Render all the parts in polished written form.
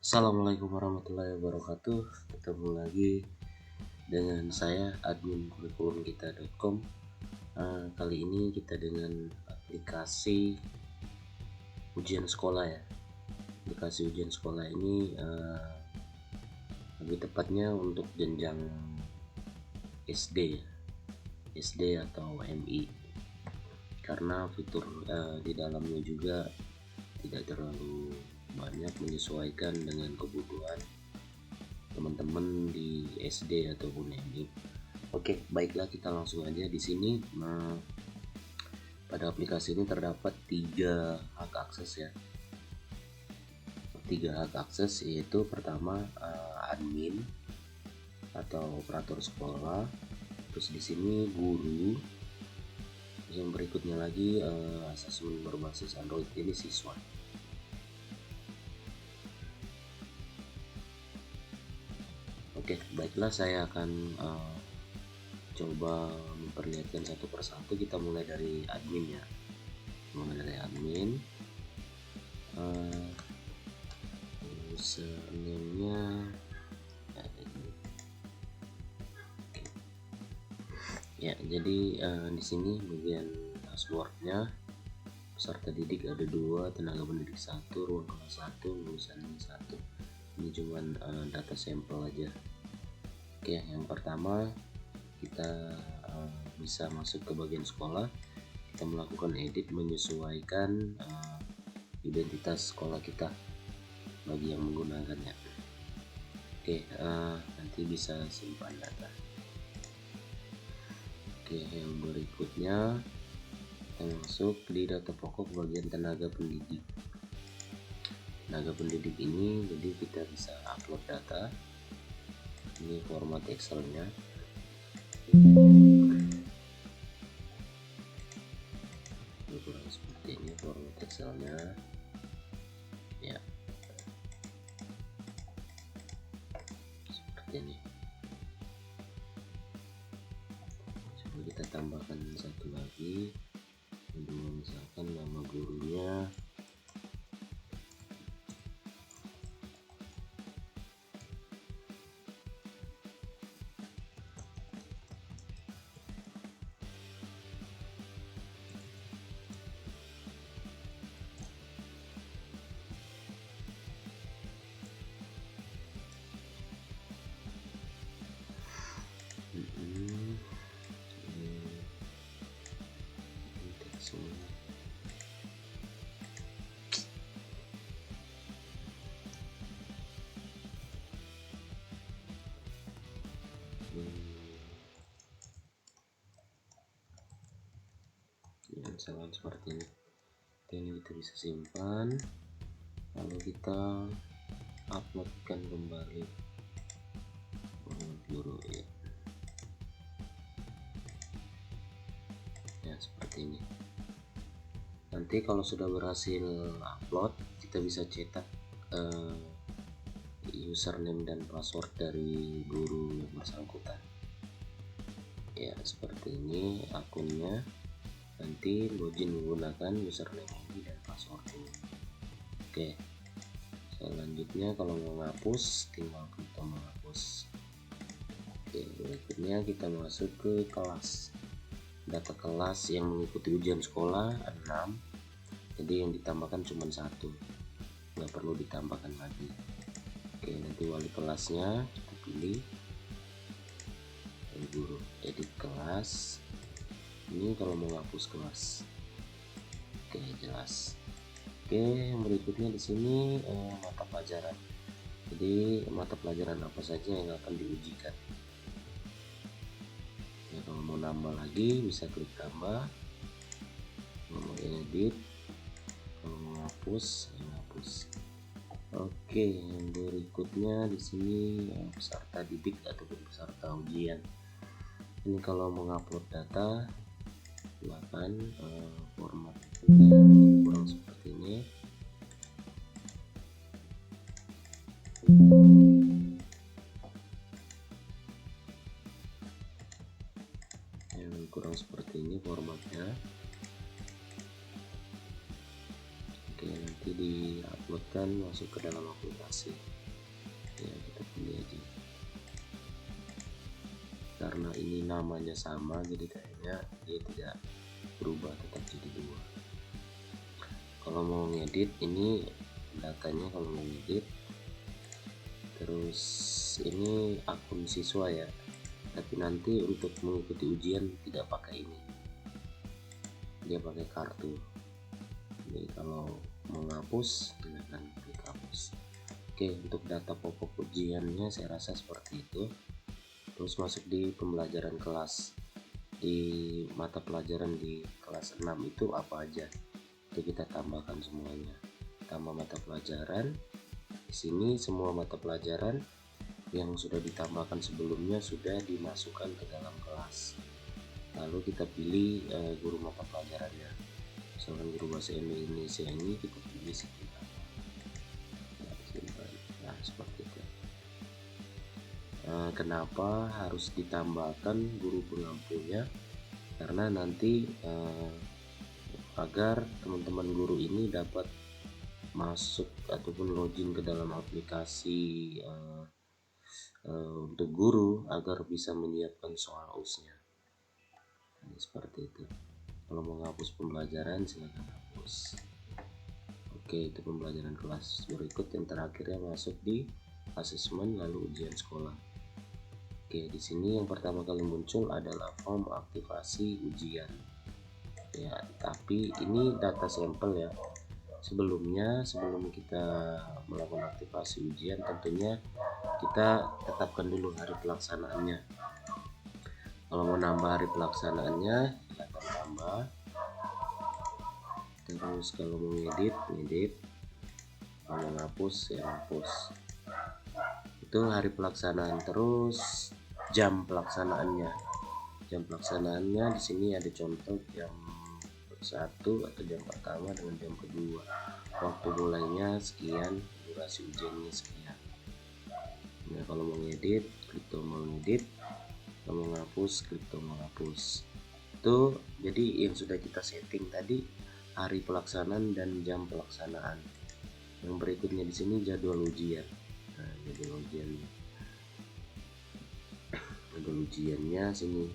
Assalamualaikum warahmatullahi wabarakatuh. Ketemu lagi dengan saya admin kurikulumkita.com. Kali ini kita dengan aplikasi ujian sekolah ya. Aplikasi ujian sekolah ini lebih tepatnya untuk jenjang SD ya. SD atau MI. Karena fitur di dalamnya juga tidak terlalu banyak, menyesuaikan dengan kebutuhan teman-teman di SD ataupun MI. Oke, baiklah kita langsung aja di sini. Pada aplikasi ini terdapat 3 hak akses ya. 3 hak akses yaitu pertama admin atau operator sekolah, terus di sini guru, yang berikutnya lagi asesmen berbasis Android ini siswa. Oke, baiklah saya akan coba memperlihatkan satu persatu. Kita mulai dari admin ya. Username-nya ya, jadi di sini bagian passwordnya peserta didik ada 2, tenaga pendidik 1, ruang kelas 1, lulusan 1. Ini cuman data sampel aja. Oke, yang pertama kita bisa masuk ke bagian sekolah. Kita melakukan edit, menyesuaikan identitas sekolah kita bagi yang menggunakannya. Oke, nanti bisa simpan data. Oke, yang berikutnya kita masuk di data pokok bagian tenaga pendidik. Tenaga pendidik ini jadi kita bisa upload data. Ini format Excel-nya. Kurang seperti ini format Excel-nya. Ya. Seperti ini. Coba kita tambahkan satu lagi. Misalkan nama gurunya. Misalkan seperti ini. Ini kita bisa simpan, lalu kita uploadkan kembali guru ya, seperti ini. Nanti kalau sudah berhasil upload, kita bisa cetak username dan password dari guru yang bersangkutan ya, seperti ini akunnya. Nanti login menggunakan username ini dan password ini. Oke, selanjutnya kalau mau menghapus tinggal klik tombol hapus. Oke, berikutnya kita masuk ke kelas. Data kelas yang mengikuti ujian sekolah 6, jadi yang ditambahkan cuma 1, nggak perlu ditambahkan lagi. Oke, nanti wali kelasnya kita pilih, guru, edit kelas. Ini kalau mau hapus kelas. Oke, jelas. Oke, yang berikutnya di sini mata pelajaran. Jadi mata pelajaran apa saja yang akan diujikan. Ya, kalau mau nambah lagi bisa klik tambah. Kalau mau edit, kalau mau hapus, hapus. Oke, yang berikutnya di sini peserta didik ataupun peserta ujian. Ini kalau mengupload data, silakan format kurang seperti ini. Yang kurang seperti ini formatnya. Oke, nanti di upload dilanjutkan masuk ke dalam aplikasi. Ya, kita pilih aja karena ini namanya sama, jadi kayaknya dia tidak berubah, tetap jadi 2. Kalau mau ngedit ini datanya, kalau mau ngedit terus ini akun siswa ya, tapi nanti untuk mengikuti ujian tidak pakai ini, dia pakai kartu. Jadi kalau mau ngapus silahkan klik hapus. Oke, untuk data pokok ujiannya saya rasa seperti itu. Terus masuk di pembelajaran kelas, di mata pelajaran di kelas 6 itu apa aja, itu kita tambahkan semuanya. Tambah mata pelajaran, di sini semua mata pelajaran yang sudah ditambahkan sebelumnya sudah dimasukkan ke dalam kelas. Lalu kita pilih guru mata pelajarannya, misalkan guru bahasa Indonesia ini kita pilih sekitar. Nah, seperti itu. Kenapa harus ditambahkan guru pengampunya? Karena nanti agar teman-teman guru ini dapat masuk ataupun login ke dalam aplikasi untuk guru agar bisa menyiapkan soal US-nya. Nah, seperti itu. Kalau mau menghapus pembelajaran silakan hapus. Oke, itu pembelajaran kelas. Berikut yang terakhirnya masuk di asesmen lalu ujian sekolah. Oke, di sini yang pertama kali muncul adalah form aktivasi ujian. Ya, tapi ini data sampel ya. Sebelum kita melakukan aktivasi ujian, tentunya kita tetapkan dulu hari pelaksanaannya. Kalau mau nambah hari pelaksanaannya, silakan tambah. Terus kalau mau ngedit. Kalau mau ngapus ya hapus. Itu hari pelaksanaan. Terus jam pelaksanaannya. Jam pelaksanaannya di sini ada contoh jam 1 atau jam pertama dengan jam kedua. Waktu mulainya sekian, durasi ujiannya sekian. Nah, kalau mau ngedit, klik tombol ngedit. Kalau mau ngapus, klik tombol hapus. Itu jadi yang sudah kita setting tadi hari pelaksanaan dan jam pelaksanaan. Yang berikutnya di sini jadwal ujian. Nah, jadwal ujiannya sini.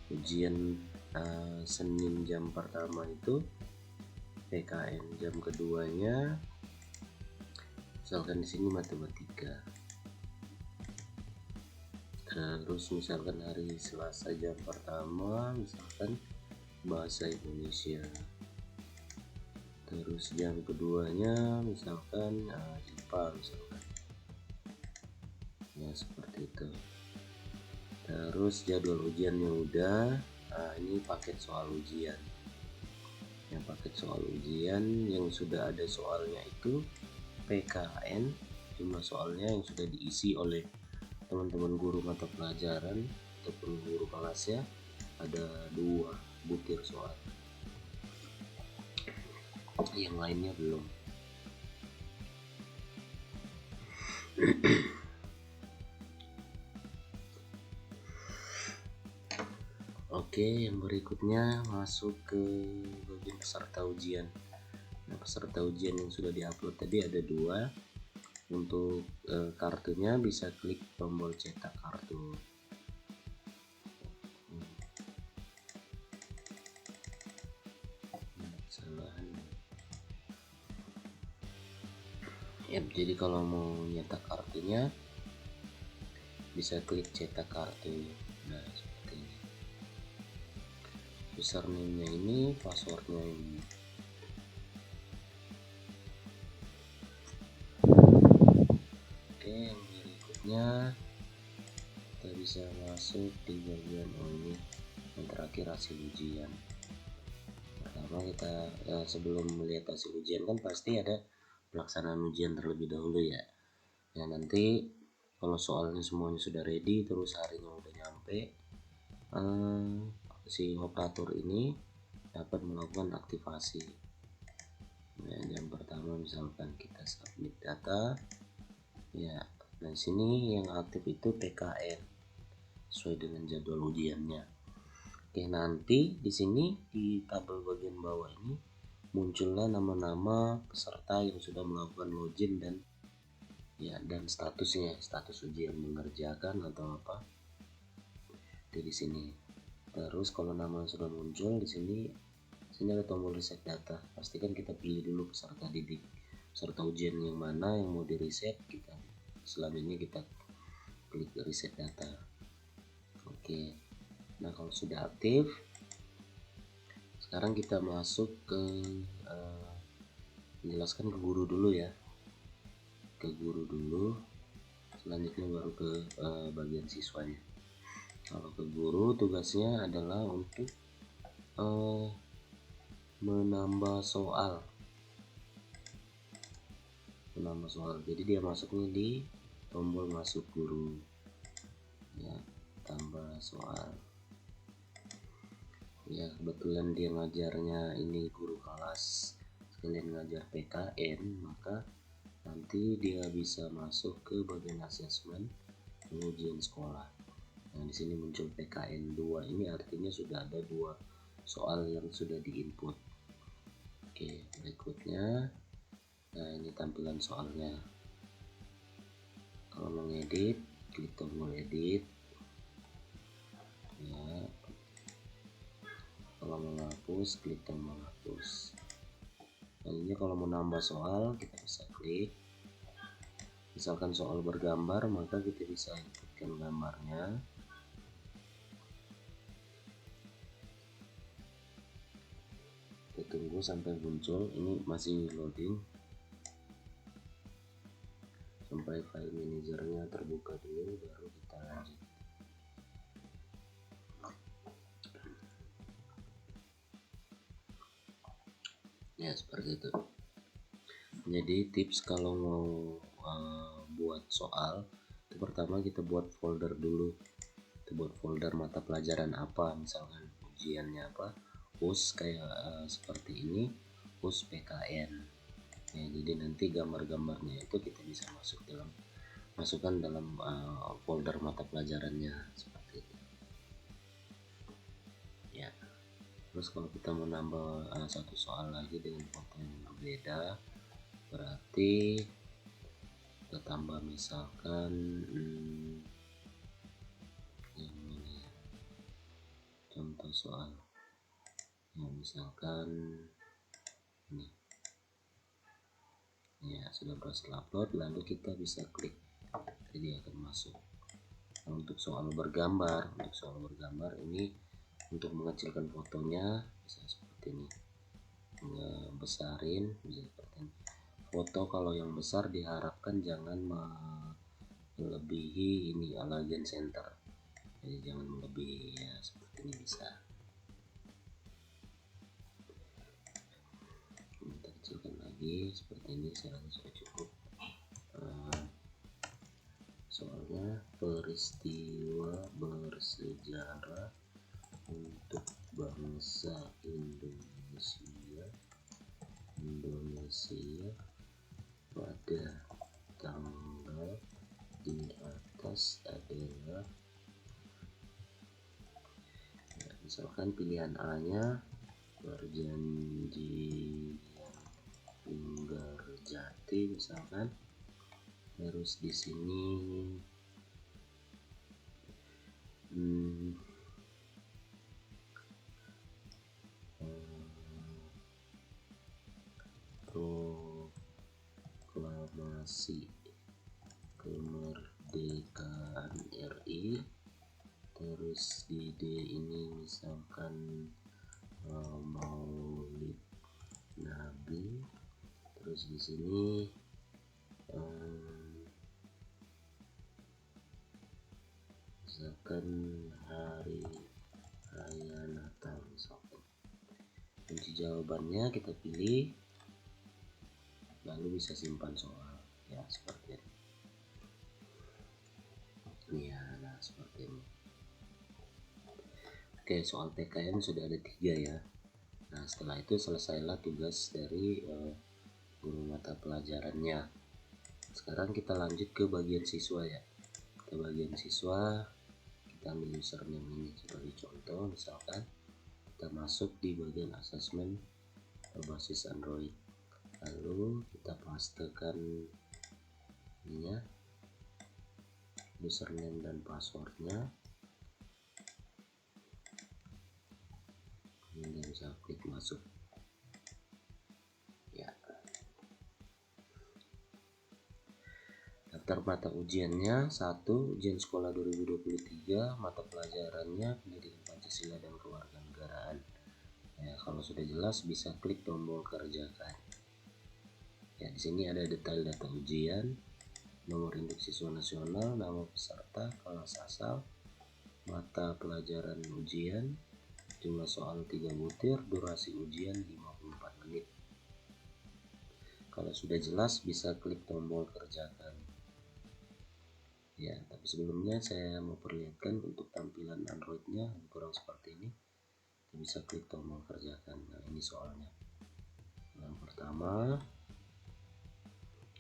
Ujian Senin jam pertama itu PKN, jam keduanya misalkan di sini matematika. Terus misalkan hari Selasa jam pertama misalkan bahasa Indonesia. Terus jam keduanya misalkan IPA misalkan. Ya, seperti itu. Terus jadwal ujiannya udah. Nah, ini paket soal ujian. Yang paket soal ujian yang sudah ada soalnya itu PKN, jumlah soalnya yang sudah diisi oleh teman-teman guru mata pelajaran ataupun guru kelasnya ada 2 butir soal. Yang lainnya belum. Oke, yang berikutnya masuk ke bagian peserta ujian. Nah, peserta ujian yang sudah diupload tadi ada 2. Untuk kartunya bisa klik tombol cetak kartu. Ya, jadi kalau mau nyetak kartunya bisa klik cetak kartu. Nah, seperti ini. Username-nya ini, passwordnya ini. Oke, yang berikutnya kita bisa masuk di bagian ini yang terakhir hasil ujian. Pertama kita sebelum melihat hasil ujian kan pasti ada pelaksanaan ujian terlebih dahulu ya. Ya, nanti kalau soalnya semuanya sudah ready, terus harinya udah nyampe, si operator ini dapat melakukan aktivasi. Nah, yang pertama misalkan kita submit data ya. Nah, sini yang aktif itu PKN sesuai dengan jadwal ujiannya. Oke, nanti di sini di tabel bagian bawah ini muncullah nama-nama peserta yang sudah melakukan login dan statusnya, status ujian mengerjakan atau apa di sini. Terus kalau nama sudah muncul di sini ada tombol reset data. Pastikan kita pilih dulu peserta didik, peserta ujian yang mana yang mau di reset. Selama ini kita klik reset data. Oke, nah kalau sudah aktif, sekarang kita masuk ke menjelaskan ke guru dulu ya, ke guru dulu, selanjutnya baru ke bagian siswanya. Kalau ke guru, tugasnya adalah untuk menambah soal. Jadi dia masuknya di tombol masuk guru ya, tambah soal ya. Kebetulan dia ngajarnya ini guru kelas sekalian ngajar PKN, maka nanti dia bisa masuk ke bagian asesmen ujian sekolah. Nah, di sini muncul PKN 2, ini artinya sudah ada 2 soal yang sudah diinput. Oke, berikutnya, nah ini tampilan soalnya. Kalau mengedit, klik tombol edit ya. Kalau menghapus, klik tombol hapus. Lainnya kalau mau nambah soal, kita bisa klik. Misalkan soal bergambar, maka kita bisa inputkan gambarnya. Kita tunggu sampai muncul, ini masih loading, sampai file manajernya terbuka dulu, baru kita lanjut. Ya seperti itu. Jadi tips kalau mau buat soal, itu pertama kita buat folder dulu. Kita buat folder mata pelajaran apa, misalkan ujiannya apa, US kayak seperti ini, US PKN ya. Jadi nanti gambar-gambarnya itu kita bisa masukkan dalam folder mata pelajarannya seperti itu ya. Terus kalau kita mau nambah satu soal lagi dengan foto yang berbeda, berarti kita tambah misalkan yang ini ya, contoh soal ya, misalkan ini ya. Sudah berhasil upload, lalu kita bisa klik, jadi akan masuk. Nah, untuk soal bergambar ini untuk mengecilkan fotonya bisa seperti ini, ngebesarin bisa seperti ini. Foto kalau yang besar diharapkan jangan melebihi ini align center, jadi jangan melebihi ya, seperti ini bisa. Kita kecilkan lagi seperti ini, saya rasa sudah cukup. Soalnya peristiwa bersejarah untuk bangsa Indonesia pada tanggal di atas adalah ya, misalkan pilihan A nya Perjanjian Linggarjati misalkan. Terus di sini proklamasi kemerdekaan RI. Terus di D ini misalkan Maulid Nabi. Terus di sini misalkan hari raya Natal misalkan. Kunci jawabannya kita pilih, lalu bisa simpan soal ya, seperti ini ya. Nah seperti ini. Oke, soal PKN sudah ada 3 ya. Nah setelah itu selesailah tugas dari guru mata pelajarannya. Sekarang kita lanjut ke bagian siswa ya. Ke bagian siswa, kita ambil username ini sebagai contoh. Misalkan kita masuk di bagian asesmen berbasis Android. Lalu kita pastekan ininya, username dan passwordnya, kemudian bisa klik masuk ya. Daftar mata ujiannya: 1. Ujian sekolah 2023, mata pelajarannya Pendidikan Pancasila dan Kewarganegaraan. Ya, kalau sudah jelas bisa klik tombol kerjakan. Ya, di sini ada detail data ujian, nomor induk siswa nasional, nama peserta, kelas asal, mata pelajaran ujian, jumlah soal 3 butir, durasi ujian 54 menit. Kalau sudah jelas bisa klik tombol kerjakan. Ya, tapi sebelumnya saya mau perlihatkan untuk tampilan Androidnya kurang seperti ini. Kita bisa klik tombol kerjakan. Nah, ini soalnya. Yang pertama,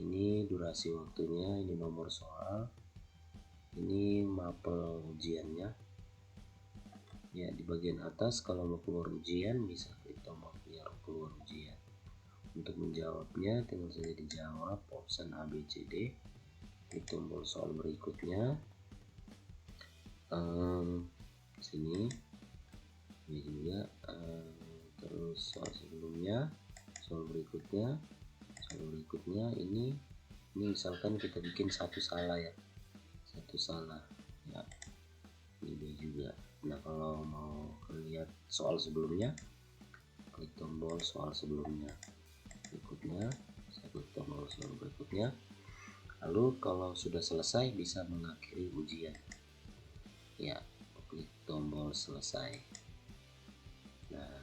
ini durasi waktunya, ini nomor soal, ini mapel ujiannya. Ya, di bagian atas kalau mau keluar ujian bisa klik tombol keluar ujian. Untuk menjawabnya tinggal saja dijawab option A, B, C, D. Klik tombol soal berikutnya. Sini ini juga, terus soal sebelumnya, soal berikutnya ini misalkan kita bikin satu salah ya, ini juga. Nah, kalau mau lihat soal sebelumnya, klik tombol soal sebelumnya. Berikutnya saya klik tombol soal berikutnya. Lalu kalau sudah selesai bisa mengakhiri ujian ya, klik tombol selesai. Nah,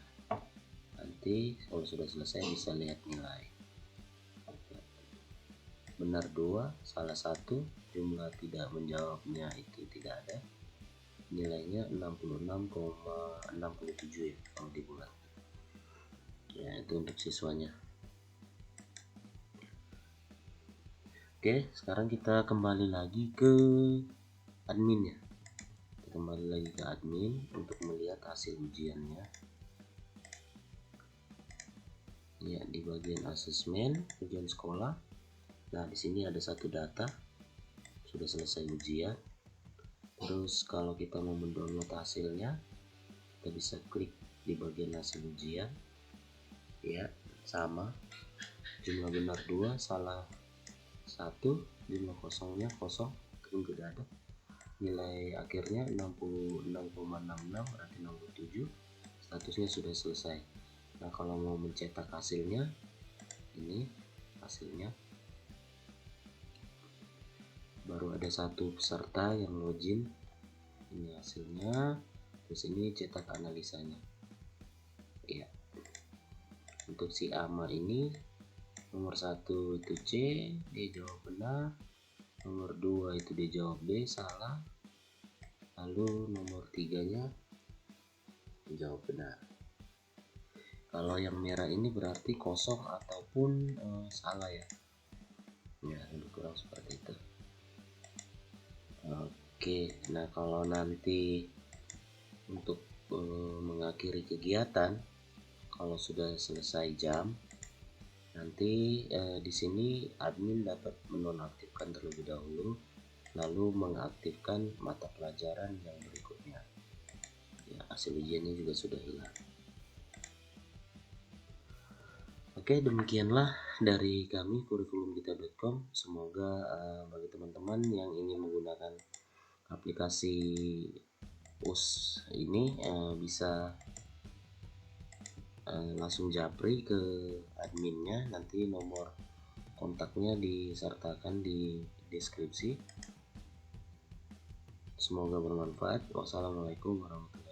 nanti kalau sudah selesai bisa lihat nilai. Benar 2, salah 1, jumlah tidak menjawabnya itu tidak ada. Nilainya 66,67 ya kalau dibulat. Ya, itu untuk siswanya. Oke, sekarang kita kembali lagi ke admin ya. Kita kembali lagi ke admin untuk melihat hasil ujiannya. Ya, di bagian asesmen ujian sekolah. Nah, di sini ada satu data sudah selesai ujian. Terus kalau kita mau mendownload hasilnya, kita bisa klik di bagian hasil ujian. Ya, sama. Jumlah benar 2, salah 1, jumlah kosongnya kosong, tidak ada. Nilai akhirnya 66,66, berarti 67. Statusnya sudah selesai. Nah, kalau mau mencetak hasilnya, ini hasilnya. Baru ada satu peserta yang login. Ini hasilnya. Terus ini cetak analisanya. Ya. Untuk si Ama ini nomor 1 itu C, dia jawab benar. Nomor 2 itu dia jawab B, salah. Lalu nomor 3-nya jawab benar. Kalau yang merah ini berarti kosong ataupun salah ya. Ya, lebih kurang seperti itu. Oke, nah kalau nanti untuk mengakhiri kegiatan, kalau sudah selesai jam, nanti di sini admin dapat menonaktifkan terlebih dahulu, lalu mengaktifkan mata pelajaran yang berikutnya. Ya, hasil ujiannya juga sudah hilang. Oke, demikianlah dari kami kurikulumkita.com. Semoga bagi teman-teman yang ingin menggunakan aplikasi US ini bisa langsung japri ke adminnya. Nanti nomor kontaknya disertakan di deskripsi. Semoga bermanfaat. Wassalamualaikum warahmatullahi wabarakatuh.